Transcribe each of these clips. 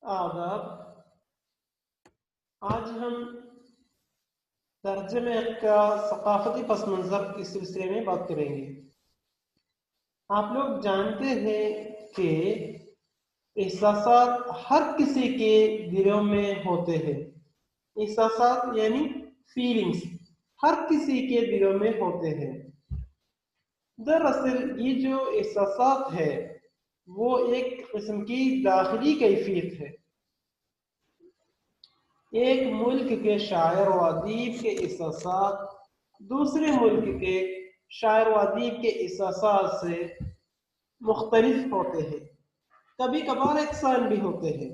आदाब। आज हम तर्जमे का सकाफती पस मंज़र इस सिलसिले में बात करेंगे। आप लोग जानते हैं कि एहसासात हर किसी के दिलों में होते हैं। एहसासात यानी फीलिंग्स हर किसी के दिलों में होते हैं। दरअसल ये जो एहसासात है वो एक किस्म की दाखिली कैफियत है। एक मुल्क के शायर व अदीब के एहसासात दूसरे मुल्क के शायर व अदीब के एहसासात से मुख्तलिफ होते हैं, कभी कभार यकसान भी होते हैं।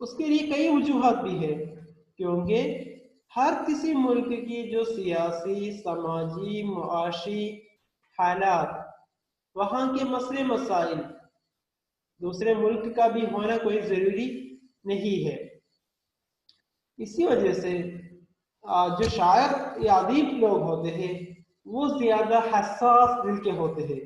उसके लिए कई वजूहात भी है, क्योंकि हर किसी मुल्क की जो सियासी, समाजी, मुआशी हालात, वहाँ के मसले मसाइल दूसरे मुल्क का भी होना कोई ज़रूरी नहीं है। इसी वजह से जो शायर या अदीब लोग होते हैं वो ज़्यादा हसास दिल के होते हैं।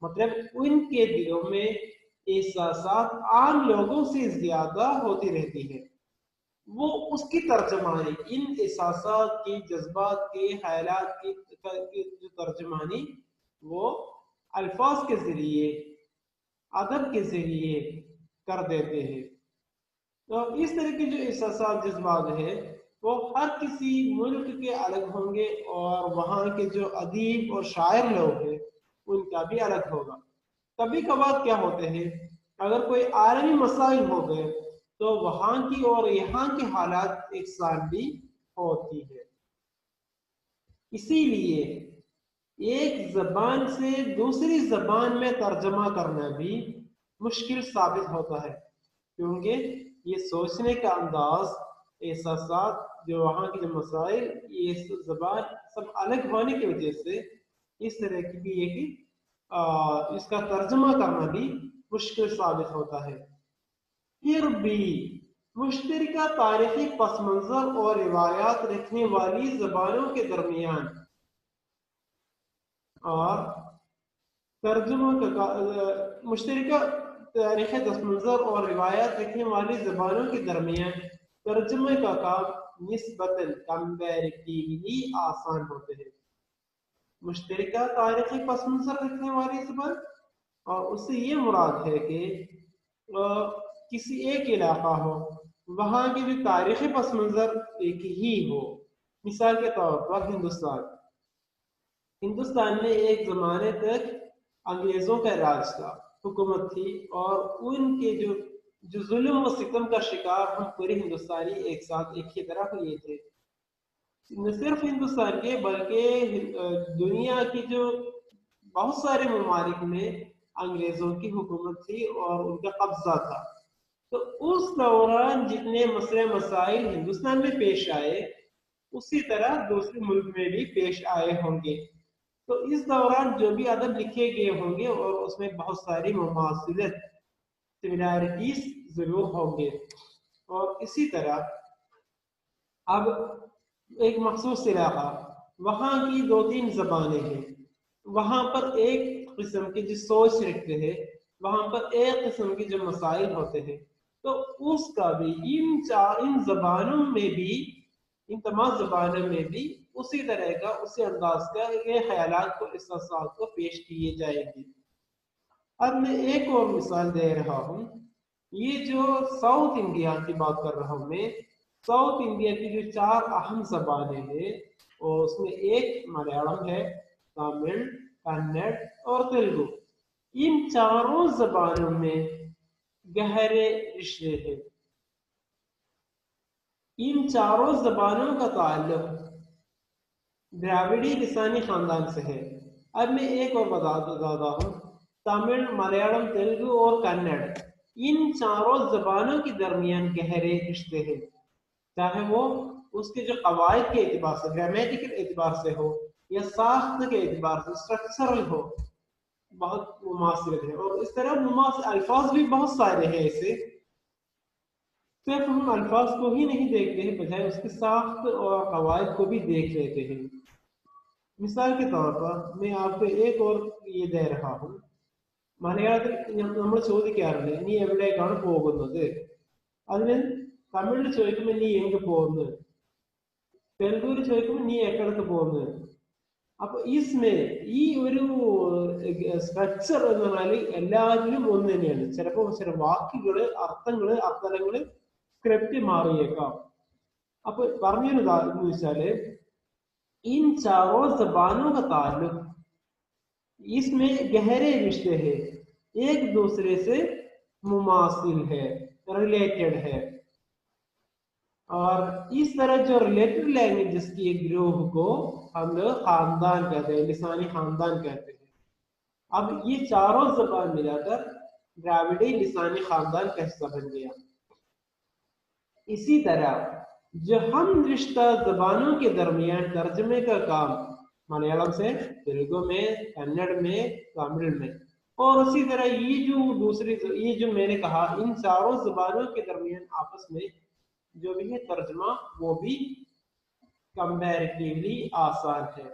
मतलब उनके दिलों में एहसासात आम लोगों से ज़्यादा होती रहती है। वो उसकी तर्जमानी, इन एहसासात की, जज्बात की, ख्यालात की जो तर्जमानी वो अल्फाज के ज़रिए, अदब के ज़रिए कर देते हैं। तो इस तरह के जो एहसासात, जज्बात है वो हर किसी मुल्क के अलग होंगे और वहाँ के जो अदीब और शायर लोग हैं उनका भी अलग होगा। कभी कभार क्या होते हैं, अगर कोई आलमी मसाइल हो गए तो वहाँ की और यहाँ के हालात एकसार भी होती है। इसीलिए एक जबान से दूसरी जबान में तर्जमा करना भी मुश्किल साबित होता है, क्योंकि ये सोचने का अंदाज, एहसासात, जो वहाँ के जो मसाइल, ये ज़बान सब अलग होने की वजह से इस तरह की भी है कि इसका तर्जमा करना भी मुश्किल साबित होता है। फिर भी मुश्तरका तारीखी पस मंज़र और रिवायात रखने वाली ज़बानों के दरमियान और तर्जुमा का मुश्तरका तारीख़ दस मंज़र और रिवायात रखने वाली ज़बानों के दरमियान तर्जुमे का काम निस्बतन कंपैरेटिवली आसान होते हैं। मुश्तरका तारीख़ी पस मंज़र रखने वाली ज़बान, और उससे ये मुराद है कि किसी एक इलाका हो, वहाँ की भी तारीख़ी पस मंज़र एक ही हो। मिसाल के तौर पर हिंदुस्तान में एक ज़माने तक अंग्रेज़ों का राज था, हुकूमत थी, और उनके जो जो जुल्म व सितम का शिकार हम पूरे हिंदुस्तानी एक साथ एक ही तरह हुए थे। न सिर्फ हिंदुस्तान के बल्कि दुनिया की जो बहुत सारे ममालिक में अंग्रेज़ों की हुकूमत थी और उनका कब्जा था। तो उस दौरान जितने मसले मसाइल हिंदुस्तान में पेश आए उसी तरह दूसरे मुल्क में भी पेश आए होंगे। तो इस दौरान जो भी अदब लिखे गए होंगे और उसमें बहुत सारी मुमासिलत, सिमिलैरिटीज जरूर होंगे। और इसी तरह अब एक मखसूस इलाका, वहाँ की दो तीन जबानें हैं, वहाँ पर एक किस्म की जो सोच रखते हैं, वहाँ पर एक किस्म के जो मसाइल होते हैं, तो उसका भी इन जबानों में भी, इन तमाम जबानों में भी उसी तरह का, उसी अंदाज का ये ख्यालात को, एहसासात को पेश किए जाएंगे। अब मैं एक और मिसाल दे रहा हूँ। ये जो साउथ इंडिया की बात कर रहा हूँ मैं, साउथ इंडिया की जो चार अहम जबानें हैं और उसमें एक मलयालम है, तमिल, कन्नड़ और तेलुगु। इन चारों जबानों में गहरे रिश्ते हैं। इन चारों जबानों का ताल्लुक द्राविड़ी लिसानी खानदान से है। अब मैं एक और बताता हूँ, तमिल, मलयालम, तेलुगु और कन्नड़, इन चारों जबानों के दरमियान गहरे रिश्ते हैं, चाहे वो उसके जो कवायद के एतबार से, ग्रामेटिकल एतबार से हो या साख्त के एतबार से, स्ट्रक्चरल हो, बहुत मुमासिल है। और इस तरह मुमासिल अल्फाज भी बहुत सारे हैं ऐसे, सिर्फ हम अल्फाज को ही नहीं देखते हैं, बजाय उसके साख्त और कवायद को भी देख लेते हैं। मिसाल के तौर पर मैं आपको एक और ये दे रहा हूँ। മലയാളത്തിൽ നമ്മൾ ചോദിക്കാറുണ്ട് നീ എവിടേക്കാണ് പോകുന്നത്. അതിന് തമിഴിൽ ചോദിക്കുമ്പോൾ നീ എങ്கு പോകുന്നു, തെലുഗുവിൽ ചോദിക്കുമ്പോൾ നീ എക്കടക്ക് പോകുന്നു. അപ്പൊ ഈ ഒരു സ്ട്രക്ചർ എന്ന് പറഞ്ഞാൽ എല്ലാത്തിലും ഒന്ന് തന്നെയാണ്. ചിലപ്പോൾ ചില വാക്കുകള്, അർത്ഥങ്ങള്, അർത്ഥങ്ങള് സ്ക്രിപ്റ്റ് മാറിയേക്കാം. അപ്പൊ പറഞ്ഞിരുന്നതാ എന്ന് വെച്ചാല് इन चारों जबानों का ताल्लुक इसमें गहरे रिश्ते हैं, एक दूसरे से मुमासिल है, रिलेटेड है. और इस तरह जो रिलेटेड लैंग्वेजेस की एक ग्रोह को हम लोग खानदान कहते हैं, लिसानी खानदान कहते हैं. अब ये चारों जबान मिलाकर द्राविड़ी लिसानी खानदान का हिस्सा बन गया. इसी तरह जो हम रिश्ता जबानों के दरमियान तर्जमे का काम मलयालम से तेलुगु में, कन्नड़ में, तमिल में, और उसी तरह ये जो मैंने कहा इन चारों जबानों के दरमियान आपस में जो भी है तर्जमा वो भी कंपैरेटिवली आसान है.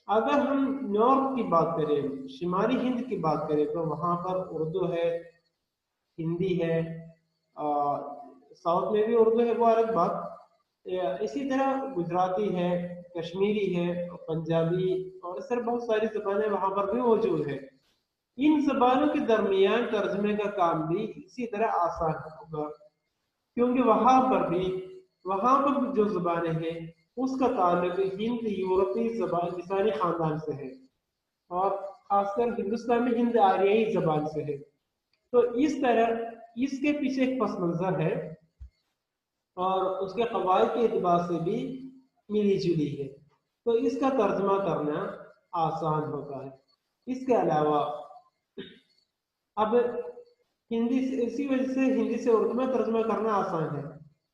अगर हम नॉर्थ की बात करें, शिमाली हिंद की बात करें, तो वहां पर उर्दू है, हिंदी है, साउथ में भी उर्दू है, वो अलग बात. इसी तरह गुजराती है, कश्मीरी है, पंजाबी और इस तरह बहुत सारी जबानें वहां पर भी मौजूद है. इन जबानों के दरमियान तर्जमे का काम भी इसी तरह आसान होगा, क्योंकि वहां पर जो जबानें हैं उसका ताल्लुक हिंद यूरोपीय जबान लिसानी खानदान से है, और खासकर हिंदुस्तान में हिंद आर्याई जबान से है. तो इस तरह इसके पीछे एक पस मंजर है और उसके कवायद के एतबार से भी मिली जुली है, तो इसका तर्जमा करना आसान होता है. इसके अलावा अब हिंदी इसी वजह से हिंदी से उर्दू में तर्जमा करना आसान है.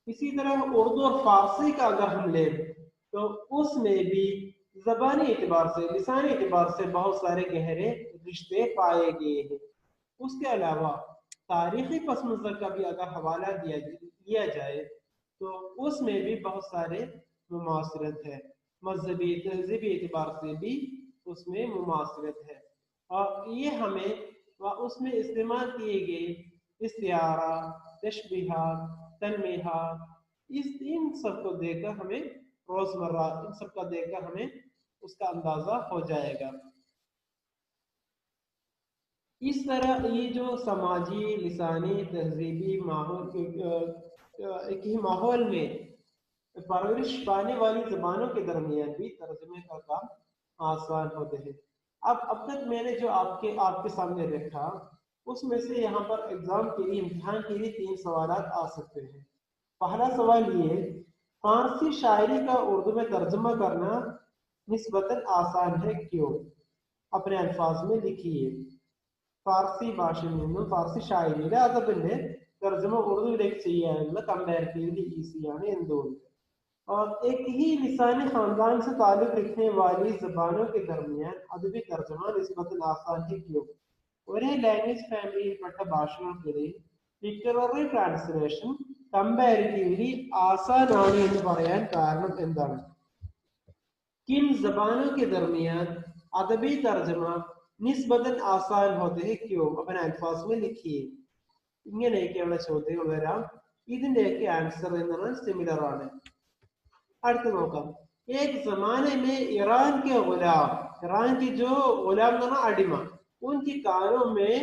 इसी तरह उर्दू और फारसी का अगर हम लें तो उसमें भी जबानी एतबार से, लिसानी एतबार से बहुत सारे गहरे रिश्ते पाए गए हैं. उसके अलावा तारीखी पस मंजर का भी अगर हवाला दिया जाए तो उसमें भी बहुत सारे मुमासरत है. मजहबी तहजीबी एतबार से भी उसमें मुमासरत है, और ये हमें उसमें इस्तेमाल किए गए इस्तिआरा, तशबीहा, तन्मीहा, इन सब को देखकर हमें रोजमर्रा इन सब का देखकर हमें उसका अंदाजा हो जाएगा. इस तरह ये जो समाजी, लिसानी, तहजीबी एक ही माहौल में परवरिश पाने वाली जबानों के दरमियान भी तर्जमे का काम आसान होते हैं. अब तक मैंने जो आपके सामने रखा उसमें से यहाँ पर एग्जाम के लिए, इम्तिहान के लिए 3 सवाल आ सकते हैं. पहला सवाल ये, फारसी शायरी का उर्दू में तर्जमा करना निस्बतन आसान है क्यों? अपने अल्फाज में लिखिए. ഫാർസി ഭാഷയിൽ നിന്നും ഫാർസി ഷായരിയുടെ അദബിന്റെ തർജ്ജമ ഉറുദുവിലേക്ക് ചെയ്യാനുള്ള कंपैरेटिवली ഈസിയാണ് എന്തുകൊണ്ട്? और एक ही लिसानी खानदान से ताल्लुक रखने वाली जबानों के दरमियान अदबी तर्जमा निस्बतन आसान है क्यों? ഒരേ ലാംഗ്വേജ് ഫാമിലിയിൽപ്പെട്ട ഭാഷകൾക്കിടയിൽ ലിറ്റററി ട്രാൻസ്ലേഷൻ कंपैरेटिवली ആസാനാണ് എന്ന് പറയാൻ കാരണം എന്താണ്? किन जबानों के दरमियान अदबी तर्जमा നിസ്ബതൻ ആസാൻ ഹോത്തെ ക്യോ? अपने अल्फाज में लिखिए. ഇങ്ങനെയൊക്കെയുള്ള ചോദ്യങ്ങൾ വരാം. ഇതിന്റെയൊക്കെ ആൻസർ എന്ന് പറഞ്ഞാൽ സിമിലർ ആണ്. അടുത്ത് നോക്കാം. एक जमाने में ईरान के गुलाम, ईरान की जो गुलाम ना अडिम, उनकी कानों में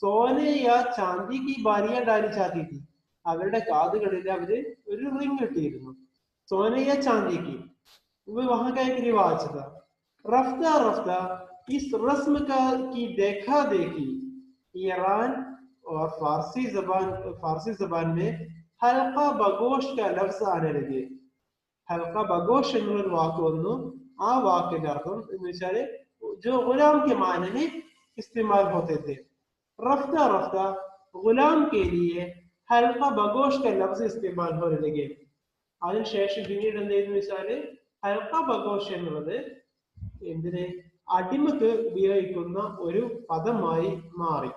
सोने या चांदी की बालियां डाली जाती थी. അവരുടെ കാതുകളിൽ അവര് ഒരു റിംഗ് ഇട്ടിരുന്നു, सोने या चांदी की. वो वहां का एक रिवाज था. रफ्ता रफ्ता इस रस्म की देखा देखी ईरान और फारसी जबान में हल्का बगोश का लफ्ज आने लगे. हल्का बगोश എന്നൊരു വാക്ക് വന്നു. ആ വാക്കിന്റെ അർത്ഥം എന്ന് വെച്ചാൽ जो गुलाम के मायने में इस्तेमाल होते थे. रफ्ता रफ्ता गुलाम के लिए हल्का बगोश का लफ्ज इस्तेमाल होने लगे. അതിനുശേഷം പിന്നീട് എന്തെന്ന് വെച്ചാല് ഹൽക്ക ബഗോഷ് എന്നുള്ളത് എന്തിന് അടിമക്ക് ഉപയോഗിക്കുന്ന ഒരു പദമായി മാറി.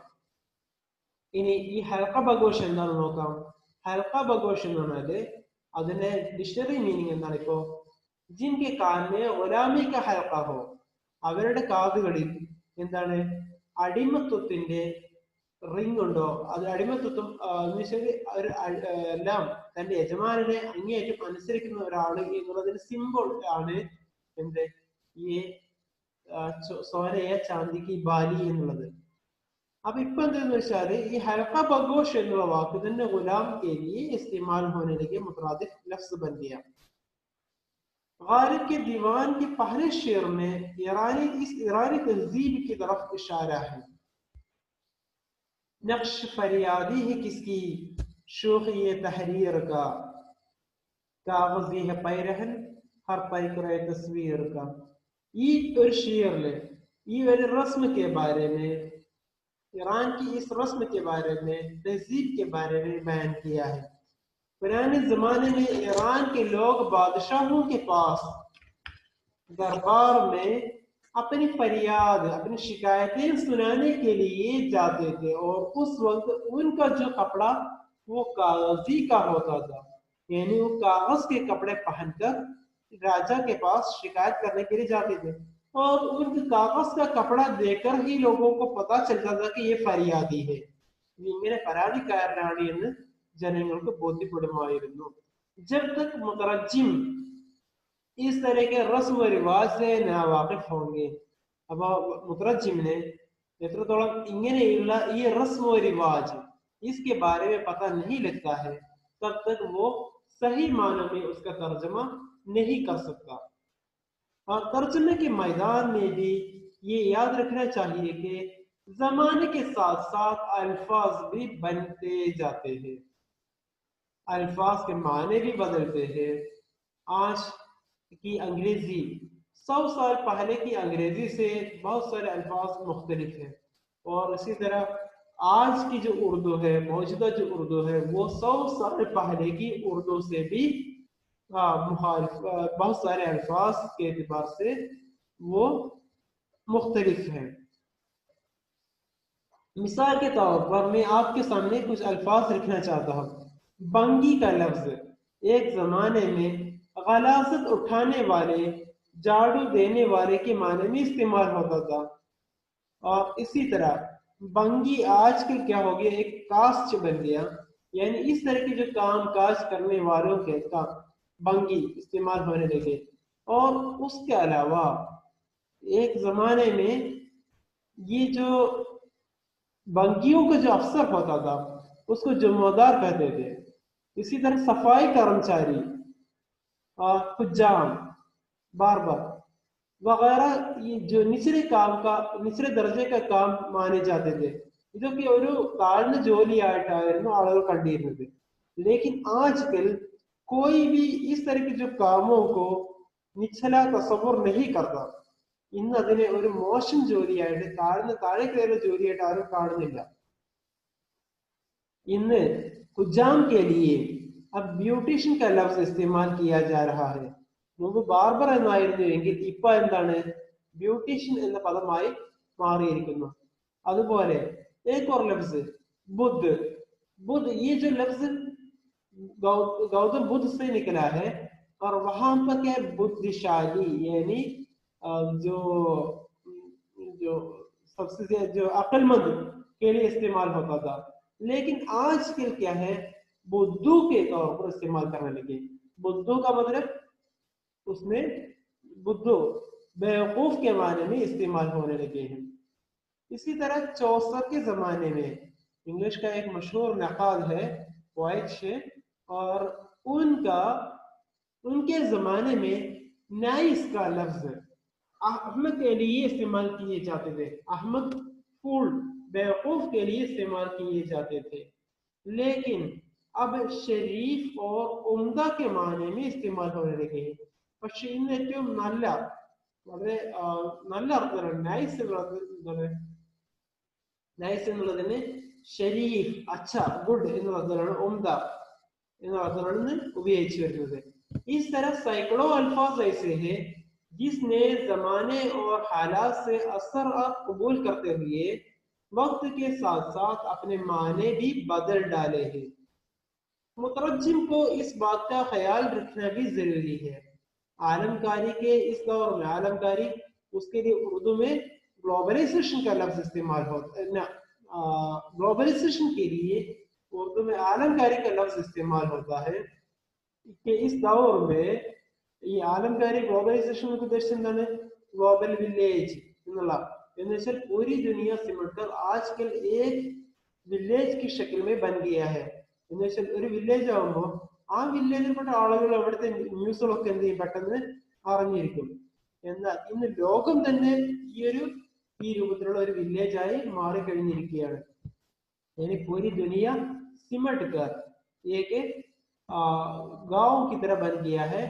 ഇനി ഈ ഹൽക്ക ബഗോഷ് എന്താണെന്ന് നോക്കാം. ഹൽക്ക ബഗോഷ് എന്ന് പറഞ്ഞാല് അതിന്റെ ഡിക്ഷണറി മീനിങ് എന്താണ്? ഇപ്പോ ജിൻകെ കാൻ മേ ഗുലാമി കാ ഹൽക്ക ഹോ, അവരുടെ കാതുകളിൽ എന്താണ് അടിമത്വത്തിന്റെ റിംഗ് ഉണ്ടോ, അത് അടിമത്വം എന്ന് വെച്ചാൽ എല്ലാം തന്റെ യജമാനെ അങ്ങേയറ്റം അനുസരിക്കുന്ന ഒരാള് എന്നുള്ളതിന് സിമ്പിൾ ആണ് എന്ത് ഈ സോനയ ചാന്ദി കി ബാലി എന്നുള്ളത്. अब इപ്പൊ എന്തെന്ന് വെച്ചാൽ ഈ ഹൽഖ ബഗോഷ് എന്നുള്ള വാക്ക് തന്നെ ഗുലാം के लिए इस्तेमाल होने लगे, मुतरादिफ लफ्ज बन गया. गालिब के दीवान के पहले शेर में ईरानी तहजीब की तरफ इशारा है. नक्श फरियादी है किसकी, शोखी तहरीर का, कागजी है पैरहन हर पैकरे तस्वीर का. ഈ ഒരു ഷീറില് ഈ ഒരു റസ്म के बारे में, ईरान की इस रस्म के बारे में, तहजीब के बारे में बयान किया है. पुराने जमाने में ईरान के लोग बादशाहों के पास दरबार में अपनी फरियाद, अपनी शिकायतें सुनाने के लिए जाते थे, और उस वक्त उनका जो कपड़ा वो कागजी का होता था, यानी वो कागज के कपड़े पहनकर राजा के पास शिकायत करने के लिए जाते थे, और उनके कागज का कपड़ा देखकर ही लोगों को पता चलता था कि ये फरियादी है, ഇങ്ങനെ പരാതിക്കാരനാണ് എന്ന് ജനങ്ങൾക്ക് ബോധ്യപ്പെടുമായിരുന്നു. जब तक मुतरज्जिम इस तरह के रस्म रिवाज से नावाकिफ होंगे, അപ്പൊ മുതറജിമിനെ എത്രത്തോളം ഇങ്ങനെയുള്ള ഈ റസ്म रिवाज इसके बारे में पता नहीं लगता है, तब तक वो सही मानों में उसका तर्जमा नहीं कर सकता. और तर्जमे के मैदान में भी ये याद रखना चाहिए कि जमाने के साथ साथ अल्फाज भी बनते जाते हैं, अल्फाज के माने भी बदलते हैं. आज की अंग्रेजी 100 साल पहले की अंग्रेजी से बहुत सारे अल्फाज मुख्तलिफ हैं, और इसी तरह आज की जो उर्दू है, मौजूदा जो उर्दू है, वो 100 साल पहले की उर्दू से भी मुखालिफ, बहुत सारे अल्फाज के एतबार से वो मुख्तलिफ हैं. मिसाल के तौर पर मैं आपके सामने कुछ अल्फाज लिखना चाहता हूँ. बंगी का लफ्ज एक जमाने में गलासत उठाने वाले, झाड़ू देने वाले के माने में इस्तेमाल होता था, और इसी तरह बंगी आजकल क्या हो गया, एक कास्ट बन गया, यानी इस तरह के जो काम काज करने वालों के काम बंगी इस्तेमाल होने लगे. और उसके अलावा एक जमाने में ये जो बंगियों का जो अफसर होता था उसको जुम्मेदार कहते थे. इसी तरह सफाई कर्मचारी, हुज्जाम, बार्बर वगैरह ये जो निचले काम का, निचले दर्जे का काम माने जाते थे, ഇതൊക്കെ ഒരു താഴ്ന്ന ജോലിയായിട്ടായിരുന്നു ആളുകൾ കണ്ടിരുന്നത്. लेकिन आजकल कोई भी इस तरह के जो कामों को निचला तस्वुर नहीं करता. ഇന്ന് അതിനെ ഒരു മോശം ജോലിയായിട്ട്, താഴെ കയറുന്ന ജോലിയായിട്ട് ആരും കാണുന്നില്ല. ഇന്ന് हुज्जाम के लिए अब ब्यूटिशियन का लफ्ज इस्तेमाल किया जा रहा है. മുമ്പ് ബാർബർ എന്നായിരുന്നുവെങ്കിൽ ഇപ്പൊ എന്താണ്, ബ്യൂട്ടീഷ്യൻ എന്ന പദമായി മാറിയിരിക്കുന്നു. അതുപോലെ एक और लफ्ज बुद्ध, बुद्ध ये जो लफ्ज गौतम बुद्ध से निकला है, और वहां पर क्या बुद्धिशाली, यानी जो जो सबसे जो अक्लमंद के लिए इस्तेमाल होता था. लेकिन आजकल क्या है, बुद्धू के तौर पर इस्तेमाल करने लगे. बुद्धू का मतलब उसमें बुद्धू बेवकूफ के माने में इस्तेमाल होने लगे हैं. इसी तरह 64 के जमाने में इंग्लिश का एक मशहूर नकाद है वाइट, और उनके जमाने में नाइस का लफ्ज अहमद के लिए इस्तेमाल किए जाते थे. अहमद फूल, बेवकूफ के लिए इस्तेमाल किए जाते थे. लेकिन अब शरीफ और उम्दा के माने में इस्तेमाल होने लगे हैं. പക്ഷെ ഇന്ന് ഏറ്റവും വളരെ നല്ല അർത്ഥമാണ് നൈസ് എന്നുള്ളതിന് ഷരീഫ്, അച്ഛ, ഗുഡ് എന്നുള്ള അർത്ഥമാണ്, ഉംദ എന്നുള്ള അർത്ഥമാണ് ഇന്ന് ഉപയോഗിച്ചു വരുന്നത്. इस तरह सैकड़ों अल्फाज ऐसे हैं जिसने जमाने और हालात से असर और कबूल करते हुए वक्त के साथ साथ अपने माने भी बदल डाले हैं. मुतरज्जिम को इस बात का ख्याल रखना भी जरूरी है. आलमकारी के इस दौर में, आलमकारी उसके लिए उर्दू में ग्लोबलाइजेशन का लफ्ज इस्तेमाल होता है ना, ग्लोबलाइजेशन के लिए उर्दू में आलमकारी का लफ्ज इस्तेमाल होता है कि इस दौर में ഈ ആലംകാരി ഗ്ലോബലൈസേഷൻ എന്നൊക്കെ ഉദ്ദേശിച്ചത് എന്താണ്? ഗ്ലോബൽ വില്ലേജ് എന്നുള്ള, എന്ന് വെച്ചാൽ पूरी दुनिया सिमटकर आजकल एक विलेज की शक्ल में बन गया है. എന്ന് വെച്ചാൽ ഒരു വില്ലേജ് ആകുമ്പോൾ ആ വില്ലേജിൽപ്പെട്ട ആളുകൾ അവിടുത്തെ ന്യൂസുകളൊക്കെ എന്ത് ചെയ്യും, പെട്ടെന്ന് അറിഞ്ഞിരിക്കും. എന്നാൽ ഇന്ന് ലോകം തന്നെ ഈ രൂപത്തിലുള്ള ഒരു വില്ലേജായി മാറിക്കഴിഞ്ഞിരിക്കുകയാണ്. यानी पूरी दुनिया सिमट कर एक गांव की तरह बन गया है.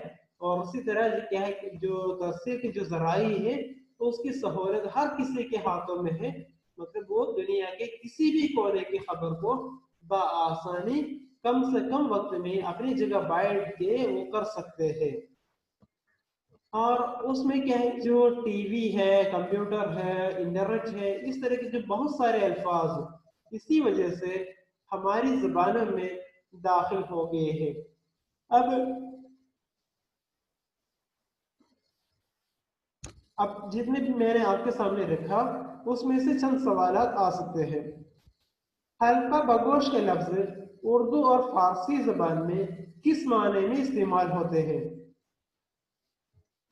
और उसी तरह क्या है, जो तस्वीर की जो जराई है तो उसकी सहूलत हर किसी के हाथों में है. मतलब वो दुनिया के किसी भी कोने की खबर को बआसानी कम से कम वक्त में अपनी जगह बैठ के वो कर सकते हैं. और उसमें क्या है, जो टीवी है, कंप्यूटर है, इंटरनेट है, इस तरह के जो बहुत सारे अल्फाज इसी वजह से हमारी ज़बानों में दाखिल हो गए हैं. अब जितने भी मैंने आपके सामने रखा उसमें से चंद सवाल आ सकते हैं. हल्का बगोश के लफ्ज उर्दू और फारसी जबान में किस माने में इस्तेमाल होते हैं?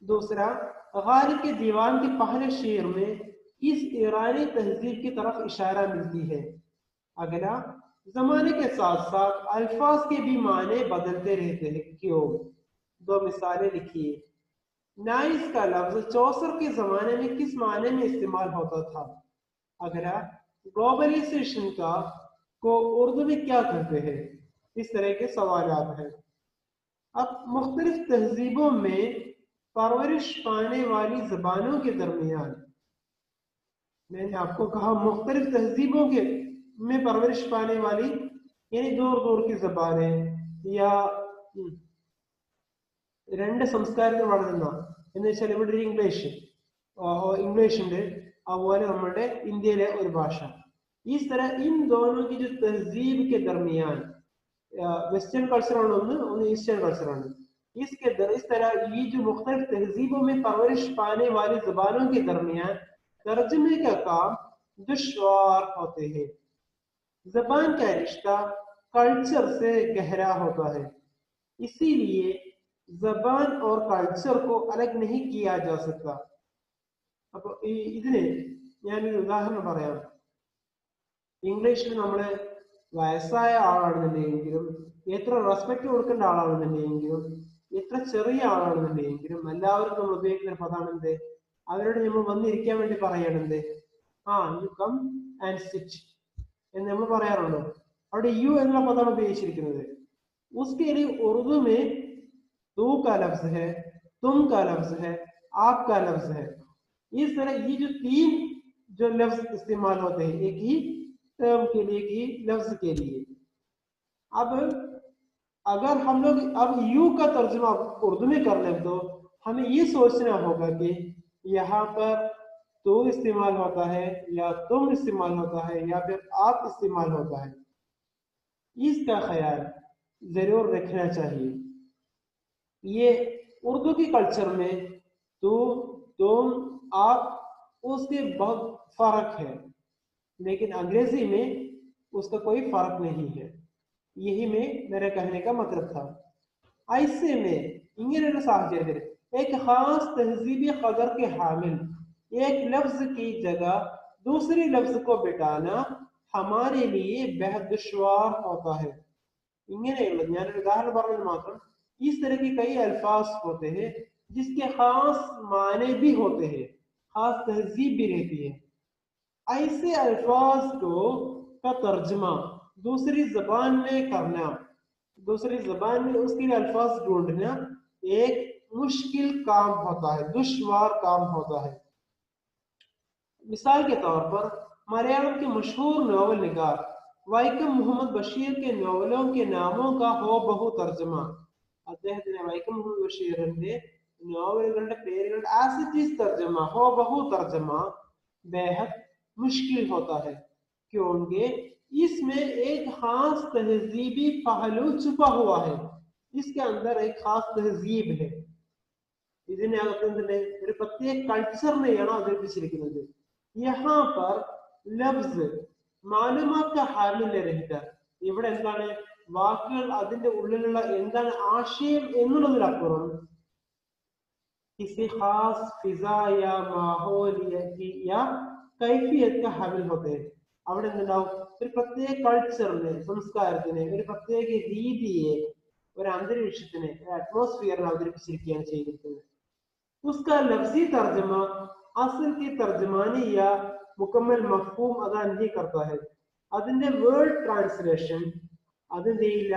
दूसरा, गालिब के दीवान के पहले शेर में किस ईरानी तहजीब की तरफ इशारा मिलती है? अगला, जमाने के साथ साथ अल्फाज के भी माने बदलते रहते हैं, क्यों? दो मिसालें लिखिए. नाइस का लफ्ज चौसर के जमाने में किस माने में इस्तेमाल होता था? अगला, ग्लोबलाइजेशन को उर्दू में क्या कहते हैं? इस तरह के सवाल हैं. अब मुख्तलिफ तहजीबों में परवरिश पाने वाली जबानों के दरमियान, मैंने आपको कहा मुख्तलिफ तहजीबों के में परवरिश पाने वाली यानी दूर दूर की जबानें या രണ്ട് സംസ്കാരത്തിൽ വളരുന്ന, എന്ന് വെച്ചാൽ ഇവിടെ ഒരു ഇംഗ്ലീഷ് ഉണ്ട്, അതുപോലെ നമ്മുടെ ഇന്ത്യയിലെ ഒരു ഭാഷ. इस तरह इन दोनों की जो तहजीब के दरमियान वेस्टर्न कल्चर और ईस्टर्न कल्चर इस तरह ये जो मुख्तलिफ तहजीबों में परवरिश पाने वाली जबानों के दरमियान तर्जमे का काम दुश्वार होते हैं. जबान का रिश्ता कल्चर से गहरा होता है, इसीलिए जबान और कल्चर को अलग नहीं किया जा सकता. അപ്പോൾ ഇതിന് ഞാനൊരു ഉദാഹരണം പറയാം. ഇംഗ്ലീഷിൽ നമ്മൾ വയസ്സായ ആളാണെന്നുണ്ടെങ്കിലും, എത്ര റെസ്പെക്ട് കൊടുക്കേണ്ട ആളാണെന്നുണ്ടെങ്കിലും, എത്ര ചെറിയ ആളാണെന്നുണ്ടെങ്കിലും എല്ലാവർക്കും നമ്മൾ ഉപയോഗിക്കുന്ന പദമാണ് എന്ത്? അവരോട് നമ്മൾ വന്നിരിക്കാൻ വേണ്ടി പറയണെന്ത്? യു കം ആൻഡ് സിറ്റ് എന്ന് നമ്മൾ പറയാറുണ്ടോ? അവിടെ യു എന്നുള്ള പദമാണ് ഉപയോഗിച്ചിരിക്കുന്നത്. उसके लिए उर्दू में तू का लफ्ज है, तुम का लफ्ज है, आप का लफ्ज है. इस तरह ये जो तीन जो लफ्ज इस्तेमाल होते हैं एक ही टर्म के लिए, एक ही लफ्ज के लिए. अब अगर हम लोग अब यू का तर्जुमा उर्दू में कर लें तो हमें ये सोचना होगा कि यहाँ पर तो इस्तेमाल होता है या तुम इस्तेमाल होता है या फिर आप इस्तेमाल होता है. इसका ख्याल जरूर रखना चाहिए. ये उर्दू की कल्चर में तो तुम आप उसके बहुत फर्क है, लेकिन अंग्रेजी में उसका कोई फर्क नहीं है. यही में मेरे कहने का मतलब था. ऐसे में इंग्लिश साहचर्य एक खास तहजीबी कदर के हामिल एक लफ्ज की जगह दूसरे लफ्ज को बिठाना हमारे लिए बेहद दुश्वार होता है. ഇങ്ങനെയുള്ള ഞാനൊരു ഉദാഹരണം പറഞ്ഞത് മാത്രം. इस तरह के कई अल्फाज होते हैं जिसके खास माने भी होते हैं, खास तहजीब भी रहती है. ऐसे अल्फाज का तर्जमा दूसरी जबान में करना, दूसरी जबान में उसके लिए अल्फाज ढूंढना एक मुश्किल काम होता है, दुश्वार काम होता है. मिसाल के तौर पर मलयालम के मशहूर नावल निगार വൈക്കം മുഹമ്മദ് ബഷീർ के നോവലോं के नामों का हो बहु तर्जमा, അദ്ദേഹത്തിന്റെ വൈക്കം മുഹമ്മദ് ബഷീറിന്റെ നോവലുകളുടെ പേരുകളുടെ as it is तर्जमा हो बहु तर्जमा बेहद मुश्किल होता है, क्योंकि इसमें एक खास तहजीबी पहलू छुपा हुआ है. इसके अंदर एक खास तहजीब है. ഇതിനകത്ത് ഒരു പ്രത്യേക കൾച്ചറിനെയാണ് അവതരിപ്പിച്ചിരിക്കുന്നത്. यहाँ पर ലഫ്സ് മാലൂമാത്ത് ഹാലിലെ രഹിത, ഇവിടെ എന്താണ് വാക്കുകൾ അതിന്റെ ഉള്ളിലുള്ള എന്താണ് ആശയം എന്നുള്ളതിനപ്പുറം किसी खास फिजा या माहौल या कैफियत का हामिल होते हैं. അവിടെ എന്തുണ്ടാവും, ഒരു പ്രത്യേക കൾച്ചറിനെ, സംസ്കാരത്തിനെ, ഒരു പ്രത്യേക രീതിയെ, ഒരു അന്തരീക്ഷത്തിനെ, ഒരു അറ്റ്മോസ്ഫിയറിനെ അവതരിപ്പിച്ചിരിക്കുകയാണ് ചെയ്തിരിക്കുന്നത്. उसका लफ्जी तर्जमा असल की तर्जमानी या मुकम्मल मफहूम अदा नहीं करता है. അതിന്റെ വേർഡ് ട്രാൻസ്ലേഷൻ അതിന്റെ ഇല്ല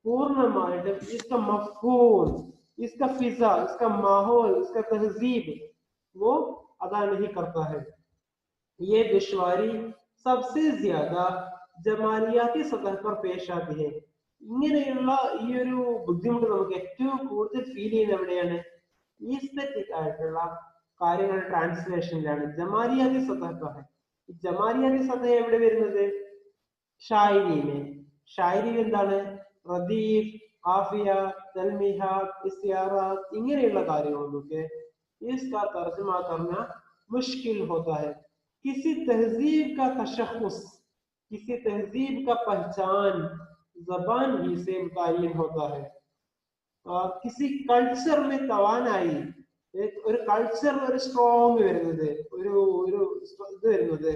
പൂർണ്ണമായിട്ടും इसका मफहूम, इसका फिजा, इसका माहौल, इसका तहजीब वो अदा नहीं करता है. ये दुश्वारी सबसे ज्यादा ജമാലിയാത്തി സതഹ पर पेश आती है. ഇങ്ങനെയുള്ള ഈ ഒരു ബുദ്ധിമുട്ട് നമുക്ക് ഏറ്റവും കൂടുതൽ ഫീൽ ചെയ്യുന്നത് എവിടെയാണ്? ഈസ്തറ്റിക് ആയിട്ടുള്ള കാര്യങ്ങൾ ട്രാൻസ്ലേഷനിലാണ്. ജമാലിയാത്തി സതഹ. ജമാലിയാത്തി സതഹ എവിടെ വരുന്നത്? ഷായരിയിലെ. ഷായരിയിൽ എന്താണ്? റദീഫ്, ആഫിയ, തൽമീഹാത്ത്, ഇസ്തിയാറാത്ത് ഇങ്ങനെയുള്ള കാര്യങ്ങളൊക്കെ इसका तर्जुमा करना मुश्किल होता है. किसी तहजीब का तशख़्ख़ुस, किसी तहजीब का पहचान जबान ही से मुतय्यन होता है. किसी कल्चर में तवानाई, ഒരു കൾച്ചർ ഒരു സ്ട്രോങ് വരുന്നത്, ഒരു ഒരു ഇത് വരുന്നത്,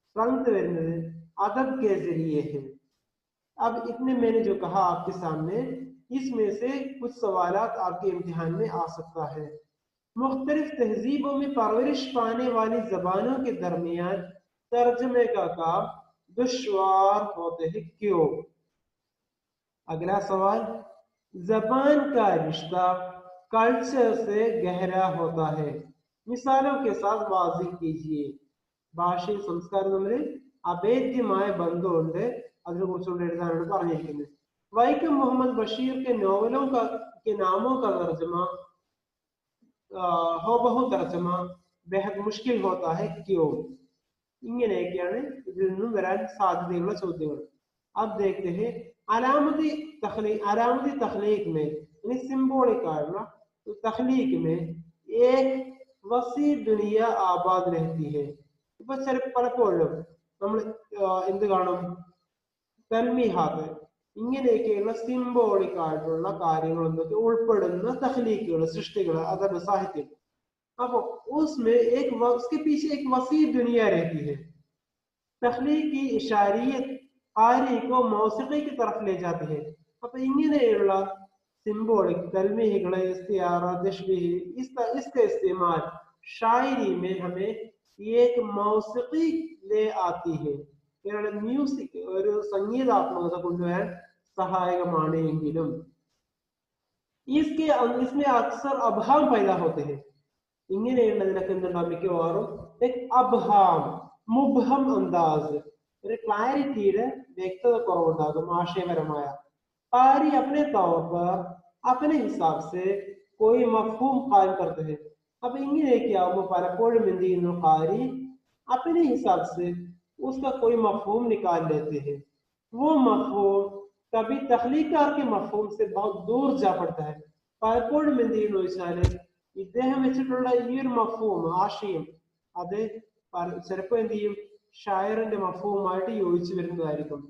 സ്ട്രെങ്ത് വരുന്നത് अदब के जरिए है. अब इतने मैंने जो कहा आपके सामने, इसमें से कुछ सवालात आपके इम्तिहान में आ सकता है. मुख्तलिफ तहजीबों में परवरिश पाने वाली जबानों के दरमियान तर्जमे का काम दुश्वार होते हैं. क्यों? अगला सवाल, जबान का रिश्ता कल्चर से गहरा होता है. मिसालों के साथ वाज़िह कीजिए. ഭാഷയും സംസ്കാരം തമ്മിൽ അഭേദ്യമായ ബന്ധമുണ്ട്, അതിനെ കുറിച്ചുകൊണ്ട് എഴുതാനാണ് പറഞ്ഞിരിക്കുന്നത്. വൈക്കം മുഹമ്മദ് ബഷീർ के नॉवलों का के नामों का तर्जमा ഹോബഹു തർജമ ബെഹദ് മുഷ്കിൽ ഹോത്താ ഹൈ ക്യോ? ഇങ്ങനെയൊക്കെയാണ് ഇതിൽ നിന്നും വരാൻ സാധ്യതയുള്ള ചോദ്യങ്ങൾ. अब देखते हैं अलामती तख्लीक में, यानी सिंबॉलिक आयुള്ള तख्लीक में एक वसी दुनिया आबाद रहती है. ഇപ്പൊ പലപ്പോഴും നമ്മൾ എന്ത് കാണും? തൽമീഹാത്ത് ഇങ്ങനെയൊക്കെയുള്ള സിംബോളിക് ആയിട്ടുള്ള കാര്യങ്ങൾ എന്തൊക്കെ ഉൾപ്പെടുന്ന തഖ്ലീഖുകൾ, സൃഷ്ടികൾ, അതാണ് സാഹിത്യം. അപ്പൊ उसमें एक उसके पीछे एक वसी दुनिया रहती है. तख्लीक की इशारियत कारी को मौसीकी की तरफ ले जाती है. അപ്പൊ ഇങ്ങനെയുള്ള सिंबॉलिक तलमीह इस्तियारा तशबीह इसका इस्तेमाल शायरी में हमें एक मौसीकी ले आती है. മ്യൂസിക് ഒരു സംഗീതാത്മകത കൊണ്ടുവരാൻ സഹായകമാണ്. എങ്കിലും इसमें अक्सर अबहाम पैदा होते हैं. ഇങ്ങനെയുള്ളതിനൊക്കെ എന്തുണ്ടാവും? മിക്കവാറും അബ്ഹാം, മുബ്ഹം അന്താസ്, ഒരു ക്ലാരിറ്റിയുടെ വ്യക്തത കുറവുണ്ടാകും ആശയപരമായ. कारी अपने तौर पर अपने हिसाब से कोई मफहूम कायम करते हैं. അപ്പൊ ഇങ്ങനെയൊക്കെ ആവുമ്പോൾ പലപ്പോഴും എന്ത് ചെയ്യുന്നു? कारी अपने हिसाब से उसका कोई मफहूम निकाल लेते हैं. वो मफहूम कभी तख्लीकार के मफहूम से बहुत दूर जा पड़ता है. പലപ്പോഴും എന്ത് ചെയ്യുന്നു വെച്ചാല് ഇദ്ദേഹം വെച്ചിട്ടുള്ള ഈ ഒരു മഫഹൂം, ആശയം, അത് ചിലപ്പോൾ എന്ത് ചെയ്യും? ഷായറിന്റെ മഫഹൂമായിട്ട് യോജിച്ചു വരുന്നതായിരിക്കും.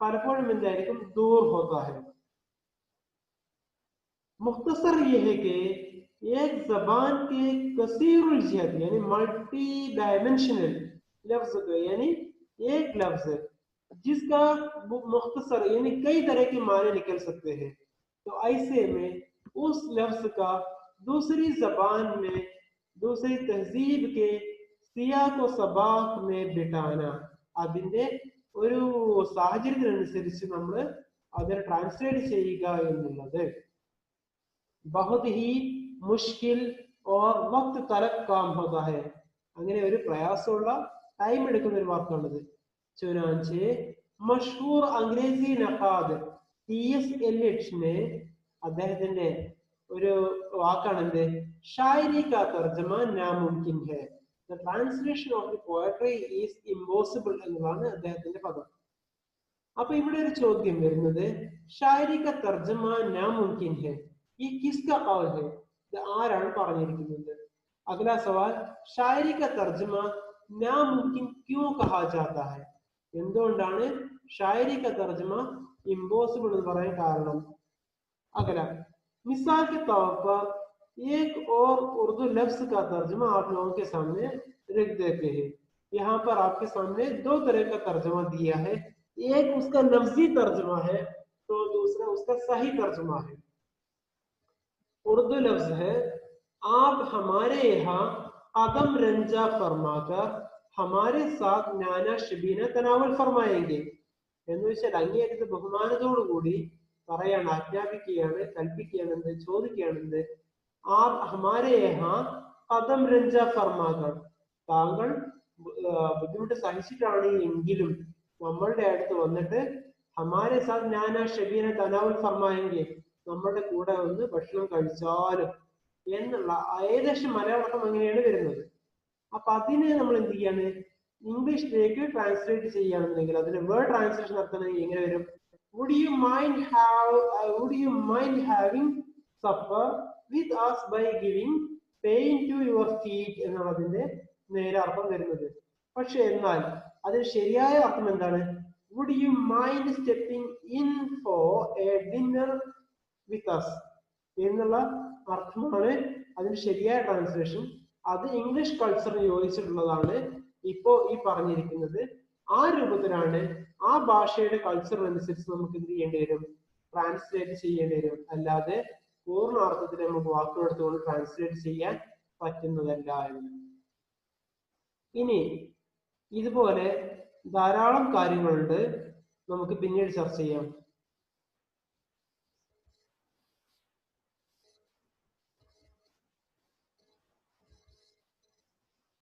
പലപ്പോഴും എന്തായിരിക്കും? दूर होता है. मुख्तसर ये है कि एक जबान के कसीरुल जिहत यानी मल्टी डायमेंशनल लफ्ज को, यानी एक लफ्ज जिसका मुख्तसर यानी कई तरह के माने निकल सकते हैं, तो ऐसे में उस लफ्ज का दूसरी जबान में दूसरी तहजीब के सियाक व सबाक में बिठाना, അതിന്റെ ഒരു സാഹചര്യത്തിനനുസരിച്ച് നമ്മൾ അതിനെ ട്രാൻസ്ലേറ്റ് ചെയ്യുക എന്നുള്ളത് बहुत ही मुश्किल और वक्त तलब काम होता है. അങ്ങനെ ഒരു പ്രയാസമുള്ള, ടൈം എടുക്കുന്ന ഒരു വാക്കാണിത്. ചുനാഞ്ചെ മഷഹൂർ അംഗ്രേസി നഖാദ് TS എലിയറ്റിനെ അദ്ദേഹത്തിന്റെ ഒരു വാക്കാണെന്ത്? ഷായരി കാ തർജമ നാമുംകിൻ high. The translation of the poetry is impossible എന്നതാണ് അദ്ദേഹത്തിന്റെ പദം. അപ്പൊ ഇവിടെ ഒരു ചോദ്യം വരുന്നത്, ഷായരി കാ തർജമ നാമുംകിൻ ഹൈ, ये किसका कौल है? ഇത് ആരാണ് പറഞ്ഞിരിക്കുന്നത്? अगला सवाल, शायरी का तर्जुमा नामुमकिन क्यों कहा जाता है? എന്തുകൊണ്ടാണ് शायरी का तर्जमा इम्पॉसिबल എന്ന് പറയാൻ കാരണം? अगला, मिसाल के तौर पर एक और उर्दू लफ्ज का तर्जमा आप लोगों के सामने रख देते हैं। यहाँ पर आपके सामने दो तरह का तर्जमा दिया है, एक उसका लफ्जी तर्जमा है तो दूसरा उसका सही तर्जमा है। उर्दू लफ्ज है, आप हमारे यहाँ कदम रंजा फरमाकर हमारे साथ नाना शबीना तनावल फरमाएंगे എന്ന് വെച്ചാൽ അങ്ങേയറ്റത്തെ ബഹുമാനത്തോടു കൂടി പറയാണ്, ആജ്ഞാപിക്കുകയാണ്, കൽപ്പിക്കുകയാണ്, എന്ത് ചോദിക്കുകയാണ്, എന്ത് ആപ് ഹമാരെ യഹാ കദം രഞ്ജ ഫർമാകർ, താങ്കൾ ബുദ്ധിമുട്ട് സഹിച്ചിട്ടാണ് എങ്കിലും നമ്മളുടെ അടുത്ത് വന്നിട്ട് ഹമാരെ സാത്ത് നാനാ ഷബീന തനാവുൽ ഫർമായെങ്കിൽ നമ്മുടെ കൂടെ ഒന്ന് ഭക്ഷണം കഴിച്ചാലും എന്നുള്ള ഏകദേശം മലയാളം അങ്ങനെയാണ് വരുന്നത്. അപ്പൊ അതിനെ നമ്മൾ എന്ത് ചെയ്യാണ്, ഇംഗ്ലീഷിലേക്ക് ട്രാൻസ്ലേറ്റ് ചെയ്യുകയാണെന്നുണ്ടെങ്കിൽ അതിന് വേർഡ് ട്രാൻസ്ലേഷൻ നടത്തണമെങ്കിൽ എങ്ങനെ വരും? would you mind having supper with us by giving pain to your feet എന്നുള്ളതിന്റെ നേരെ അർത്ഥം വരുന്നത്. പക്ഷെ എന്നാൽ അതിന് ശരിയായ അർത്ഥം എന്താണ്? would you mind stepping in for a dinner with us എന്നുള്ള അർത്ഥമാണ് അതിന് ശരിയായ ട്രാൻസ്ലേഷൻ. അത് ഇംഗ്ലീഷ് കൾച്ചറിന് യോജിച്ചിട്ടുള്ളതാണ് ഇപ്പോ ഈ പറഞ്ഞിരിക്കുന്നത്. ആ രൂപത്തിലാണ് ആ ഭാഷയുടെ കൾച്ചറിനനുസരിച്ച് നമുക്ക് എന്ത് ചെയ്യേണ്ടി വരും? ട്രാൻസ്ലേറ്റ് ചെയ്യേണ്ടി വരും. അല്ലാതെ പൂർണ്ണാർത്ഥത്തിൽ നമുക്ക് വാക്കുകളെടുത്തുകൊണ്ട് ട്രാൻസ്ലേറ്റ് ചെയ്യാൻ പറ്റുന്നതല്ല എന്ന്. ഇനി ഇതുപോലെ ധാരാളം കാര്യങ്ങളുണ്ട്, നമുക്ക് പിന്നീട് ചർച്ച ചെയ്യാം.